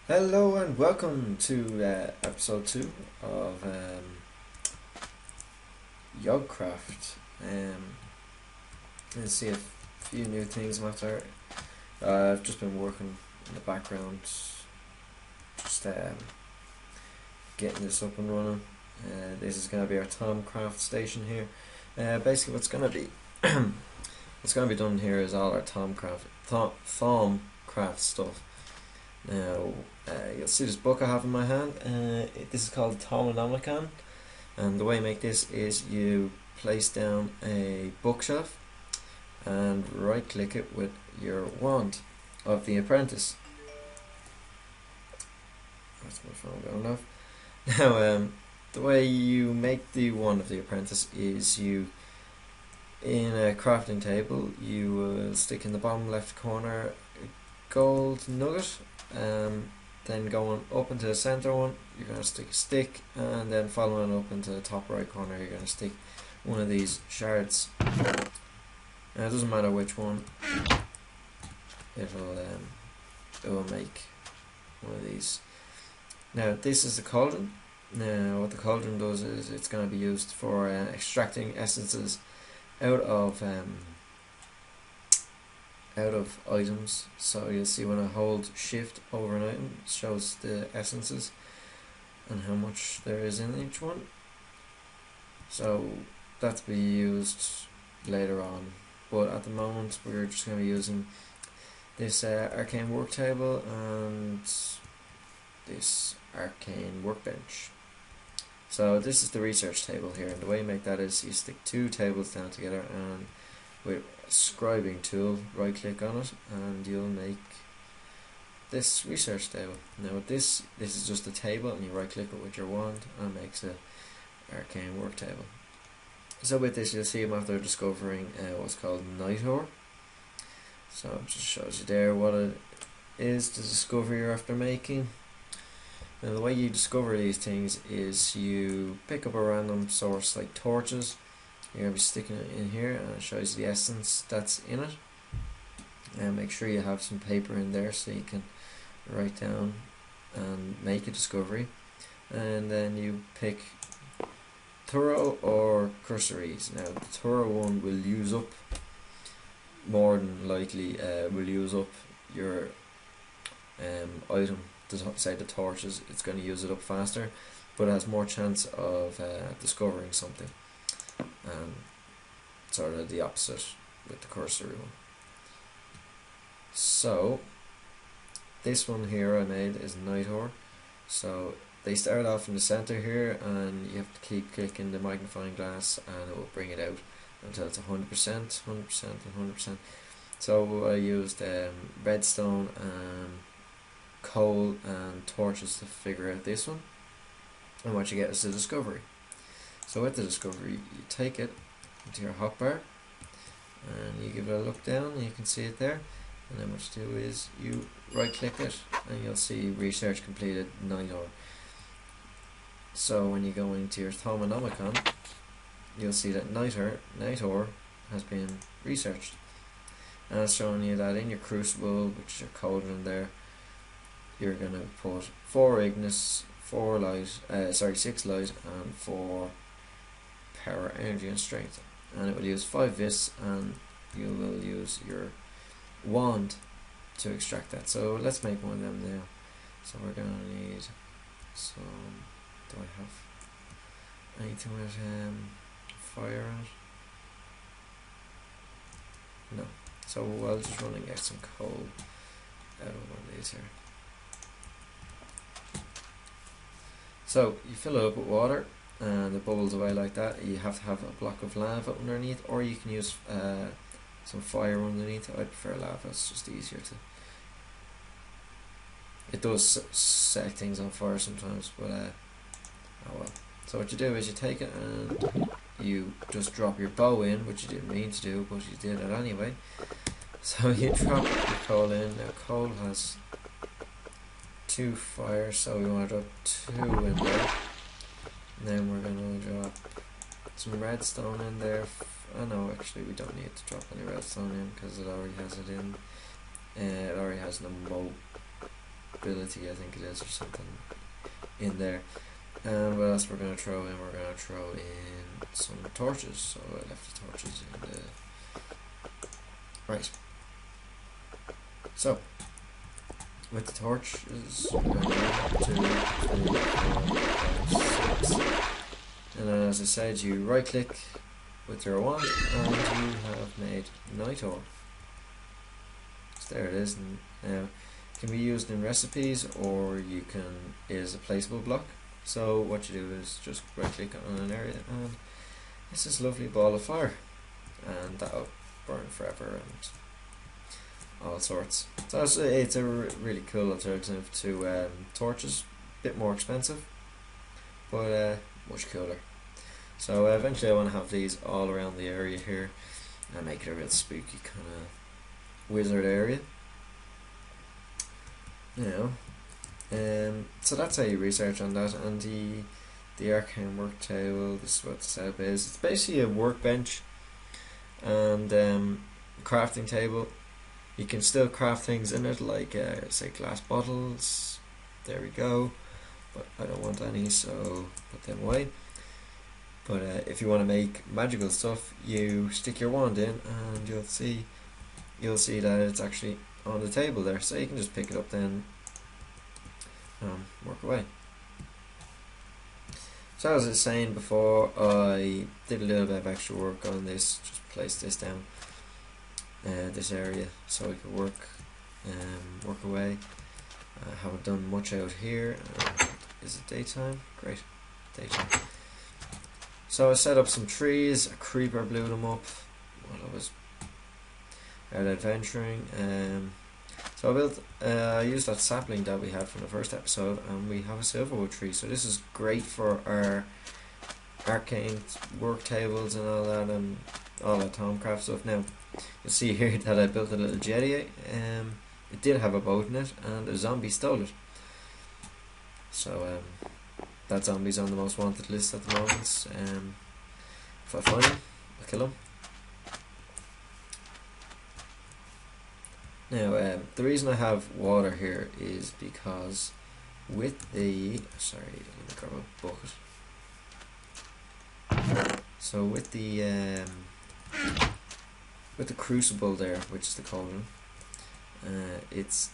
Hello and welcome to episode 2 of Yogcraft. Let's see a few new things I'm after. I've just been working in the background, just getting this up and running. This is going to be our Thaumcraft station here. Basically what's going to be what's going to be done here is all our Thaumcraft stuff. Now, you'll see this book I have in my hand. This is called Thaumcraft, and the way you make this is you place down a bookshelf and right click it with your wand of the apprentice. That's my phone going off. Now, the way you make the wand of the apprentice is in a crafting table you will stick in the bottom left corner a gold nugget. Then going up into the center one, you're going to stick a stick, and then following up into the top right corner, you're going to stick one of these shards. Now it doesn't matter which one, it will make one of these. Now this is the cauldron. Now what the cauldron does is it's going to be used for extracting essences out of items. So you'll see when I hold shift over an item, it shows the essences and how much there is in each one. So that's be used later on, but at the moment we're just going to be using this arcane work table and this arcane workbench. So this is the research table here, and the way you make that is you stick two tables down together, and with a scribing tool right click on it and you'll make this research table. Now with this is just a table, and you right click it with your wand and it makes a arcane work table. So with this you'll see I'm after discovering what's called night ore. So it just shows you there what it is, the discovery you're after making. Now the way you discover these things is you pick up a random source like torches. You're going to be sticking it in here, and it shows you the essence that's in it. And make sure you have some paper in there so you can write down and make a discovery. And then you pick thorough or cursories. Now the thorough one will use up, more than likely will use up your item. Say the torches, it's going to use it up faster, but it has more chance of discovering something. Sort of the opposite with the cursory one. So this one here I made is night ore. So they start off in the center here, and you have to keep clicking the magnifying glass and it will bring it out until it's 100%, 100% and 100%. So I used redstone and coal and torches to figure out this one, and what you get is the discovery. So with the discovery, you take it into your hotbar and you give it a look down, and you can see it there. And then what you do is you right click it and you'll see research completed night ore. So when you go into your Thaumcraft, you'll see that night ore has been researched, and it's showing you that in your crucible, which is your cauldron there, you're going to put 4 Ignis, 4 light, 6 light and 4 power, energy and strength, and it will use 5 vis, and you will use your wand to extract that. So let's make one of them now. So we're going to need some, do I have anything with fire on it? No. So I'll just run and get some coal out of one of these here. So you fill it up with water and it bubbles away like that. You have to have a block of lava underneath, or you can use some fire underneath. I prefer lava, it's just easier to. It does set things on fire sometimes, but oh well. So what you do is you take it and you just drop your bow in, which you didn't mean to do, but you did it anyway. So you drop your coal in. Now coal has 2 fire, so we want to drop 2 in there. And then we're going to drop some redstone in there. Oh no, actually we don't need to drop any redstone in because it already has it in. It already has the moat ability, I think it is, or something in there. And what else we're going to throw in? We're going to throw in some torches. So I left the torches in the... Right. So, with the torches, we're going 1, 2, 3, 4, 5, 6. And then, as I said, you right click with your wand and you have made night ore. So there it is. And now it can be used in recipes, or you can, it is a placeable block. So what you do is just right click on an area and it's this lovely ball of fire, and that'll burn forever and all sorts. So it's a really cool alternative to torches. Bit more expensive, but much cooler. So eventually I want to have these all around the area here and make it a real spooky kind of wizard area. So that's how you research on that. And the Arcane work table, this is what the setup is. It's basically a workbench and crafting table. You can still craft things in it, like say glass bottles. There we go. But I don't want any, so put them away. But if you want to make magical stuff, you stick your wand in and you'll see that it's actually on the table there. So you can just pick it up then work away. So as I was saying before, I did a little bit of extra work on this. Just placed this down this area so I could work away. I haven't done much out here. Is it daytime? Great, daytime. So I set up some trees. A creeper blew them up while I was out adventuring. So I used that sapling that we had from the first episode, and we have a silverwood tree. So this is great for our arcane work tables and all that, and all that Thaumcraft stuff. Now you'll see here that I built a little jetty. It did have a boat in it, and a zombie stole it. So that zombie's on the most wanted list at the moment. If I find him, I'll kill him. Now, the reason I have water here is because with the... Sorry, let me grab a bucket. So with the crucible there, which is the cauldron, it's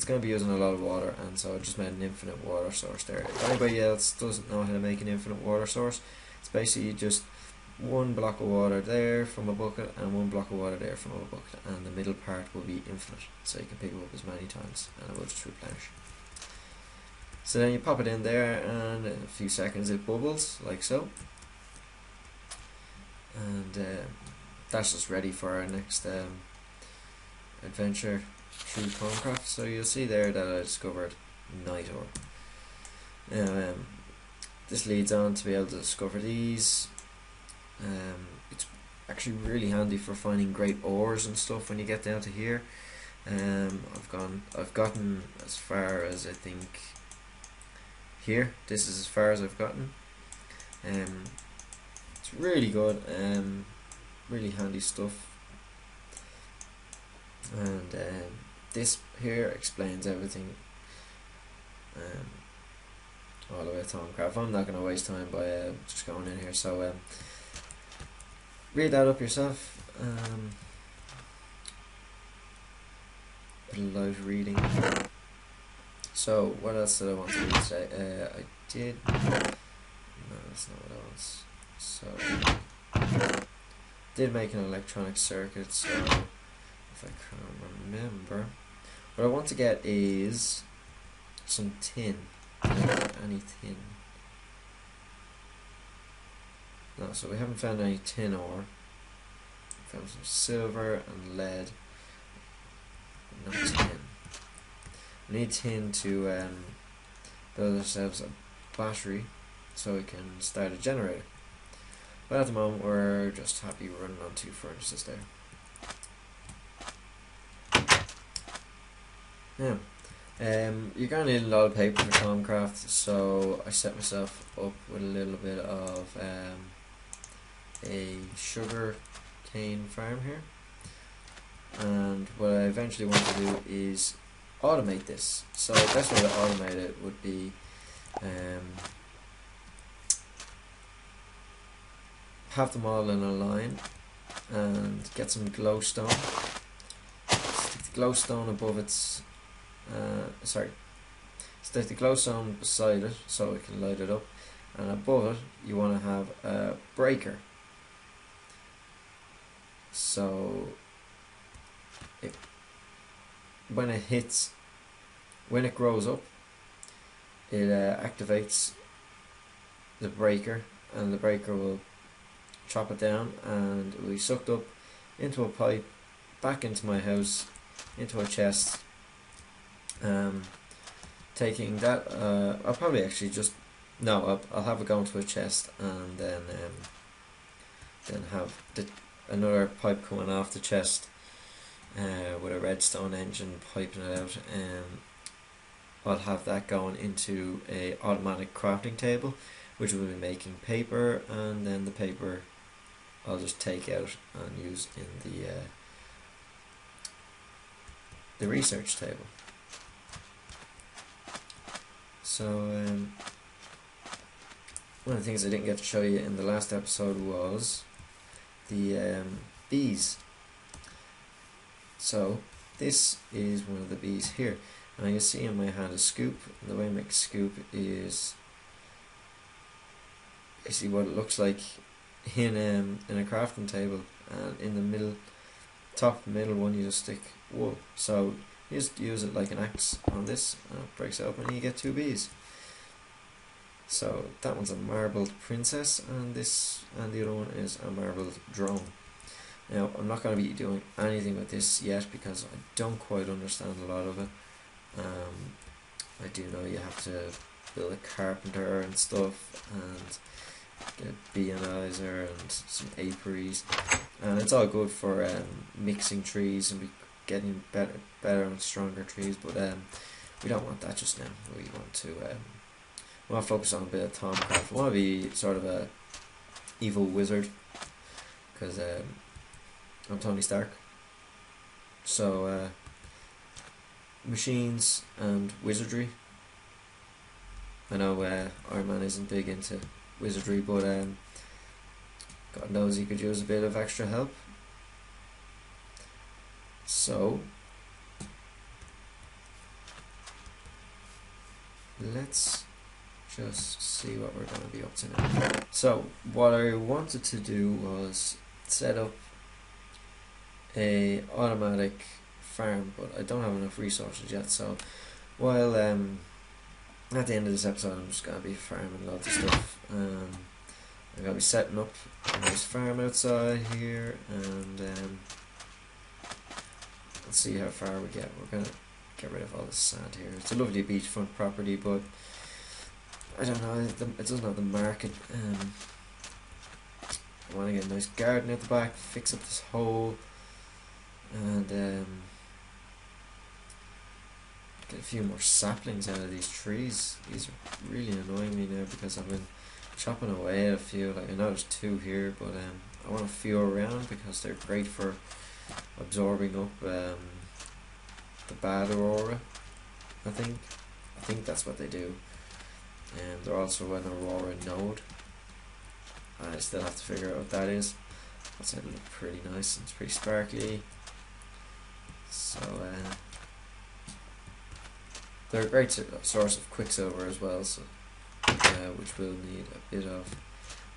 going to be using a lot of water, and so I just made an infinite water source there. If anybody else doesn't know how to make an infinite water source, it's basically just one block of water there from a bucket and one block of water there from a bucket, and the middle part will be infinite, so you can pick it up as many times and it will just replenish. So then you pop it in there, and in a few seconds it bubbles like so, and that's just ready for our next adventure through Thaumcraft. So you'll see there that I discovered night ore. Now this leads on to be able to discover these. It's actually really handy for finding great ores and stuff when you get down to here. I've gotten as far as, I think, here. This is as far as I've gotten. It's really good, really handy stuff. And this here explains everything all the way to Thaumcraft. I'm not going to waste time by just going in here, so read that up yourself. A live reading. So what else did I want to read today? I did... No, that's not what I was. So did make an electronic circuit, so if I can remember, what I want to get is some tin. Any tin? No, so we haven't found any tin ore. We found some silver and lead. No tin. We need tin to build ourselves a battery so we can start a generator. But at the moment we're just happy running on 2 furnaces there. Now, you're going to need a lot of paper for Thaumcraft, so I set myself up with a little bit of a sugar cane farm here. And what I eventually want to do is automate this. So the best way to automate it would be have them all in a line and get some glowstone. Stick the glowstone above its stick the glowstone beside it so it can light it up, and above it you want to have a breaker. So when it grows up, it activates the breaker, and the breaker will chop it down, and it will be sucked up into a pipe, back into my house, into a chest. Taking that, I'll probably actually just I'll have it go into a chest, and then have another pipe coming off the chest with a redstone engine piping it out. I'll have that going into a automatic crafting table, which will be making paper, and then the paper I'll just take out and use in the research table. So one of the things I didn't get to show you in the last episode was the bees. So this is one of the bees here. Now you see in my hand a scoop, and the way I make a scoop is basically what it looks like in a crafting table, and in the middle one you just stick wool. So you just use it like an axe on this, and it breaks open and you get 2 bees. So that one's a marbled princess, and the other one is a marbled drone. Now I'm not going to be doing anything with this yet because I don't quite understand a lot of it. I do know you have to build a carpenter and stuff, and get a beeanizer and some apiaries, and it's all good for mixing trees and getting better and stronger trees, but we don't want that just now. We want to focus on a bit of Thaumcraft. We want to be sort of a evil wizard, because I'm Tony Stark. So machines and wizardry. I know Iron Man isn't big into wizardry, but God knows he could use a bit of extra help. So let's just see what we're going to be up to now. So what I wanted to do was set up a automatic farm, but I don't have enough resources yet. So while at the end of this episode I'm just going to be farming lots of stuff. I'm going to be setting up a nice farm outside here, and let's see how far we get. We're going to get rid of all this sand here. It's a lovely beachfront property, but I don't know, it doesn't have the market. I want to get a nice garden at the back, fix up this hole, and get a few more saplings out of these trees. These are really annoying me now because I've been chopping away at a few. Like I know there's 2 here, but I want a few around because they're great for absorbing up the bad aurora. I think that's what they do. And they're also an aurora node. I still have to figure out what that is. That's it, look pretty nice and it's pretty sparkly. So they're a great source of quicksilver as well, so which we'll need a bit of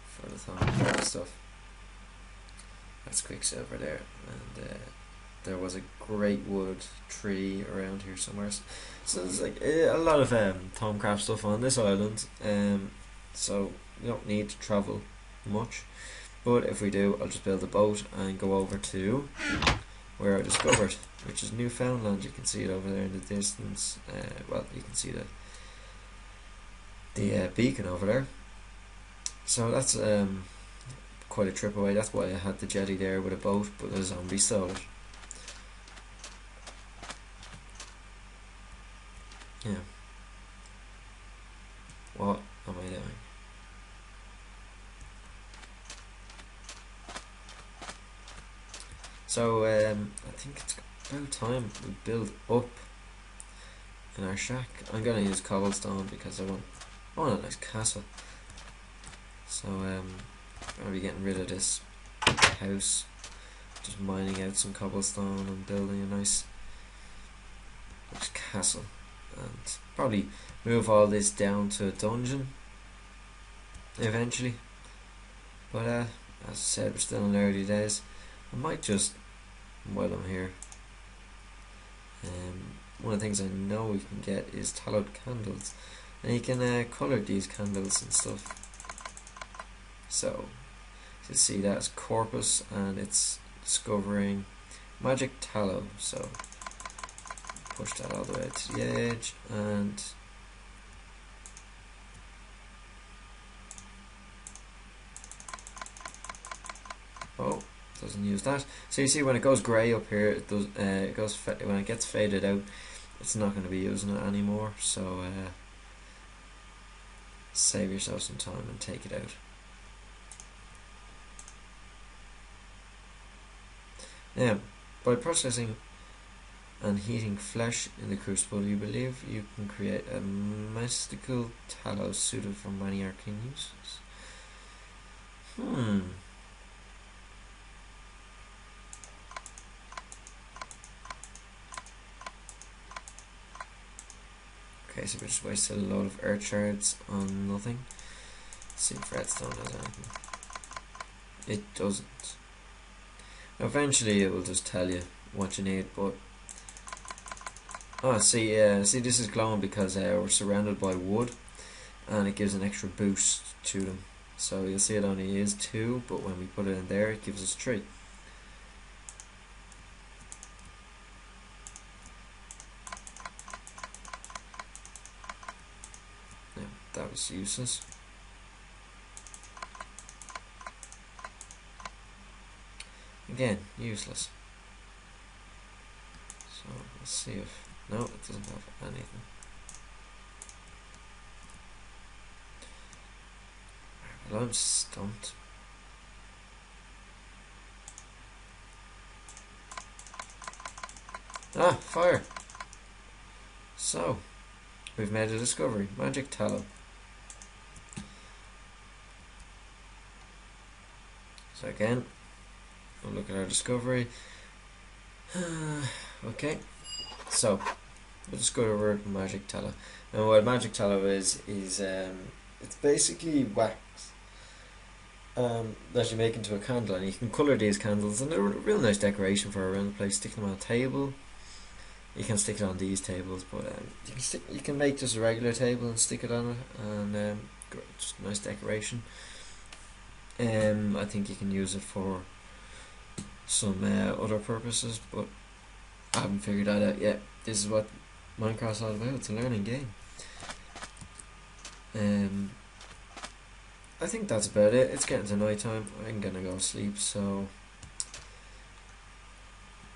for the Thaumcraft stuff. That's quicksilver there, and there was a great wood tree around here somewhere. So there's like a lot of Thaumcraft stuff on this island, so we don't need to travel much. But if we do, I'll just build a boat and go over to where I discovered, which is Newfoundland. You can see it over there in the distance. Well, you can see the beacon over there. So that's quite a trip away. That's why I had the jetty there with a boat, but the zombies stole it. Yeah. What am I doing? So I think it's about time we build up in our shack. I'm gonna use cobblestone because I want a nice castle. So I'm gonna be getting rid of this house, just mining out some cobblestone and building a nice castle, and probably move all this down to a dungeon eventually. But as I said, we're still in the early days. I might just, while I'm here, one of the things I know we can get is tallow candles, and you can colour these candles and stuff. So you see that's corpus, and it's discovering magic tallow. So push that all the way to the edge, and oh, doesn't use that. So you see when it goes grey up here, it does. It goes when it gets faded out, it's not going to be using it anymore. So save yourself some time and take it out. Now, by processing and heating flesh in the crucible, you believe you can create a mystical tallow suited for many arcane uses. Okay, so we just wasted a load of earth shards on nothing. Let's see if redstone does anything. It doesn't. Eventually it will just tell you what you need, but see this is glowing because we're surrounded by wood, and it gives an extra boost to them. So you'll see it only is 2, but when we put it in there, it gives us 3. Now, that was useless. Again, useless. So let's see if no, it doesn't have anything. Well, I'm stumped. Ah, fire! So we've made a discovery: magic tallow. So again, we'll look at our discovery. Okay, so we discovered magic tallow. And what magic tallow is it's basically wax that you make into a candle, and you can colour these candles, and they're a real nice decoration for around the place. Stick them on a table. You can stick it on these tables, but you can make just a regular table and stick it on it, and just a nice decoration. I think you can use it for some other purposes, but I haven't figured that out yet. This is what Minecraft's all about. It's a learning game. I think that's about it. It's getting to night time. I'm gonna go sleep, so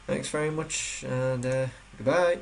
thanks very much, and goodbye.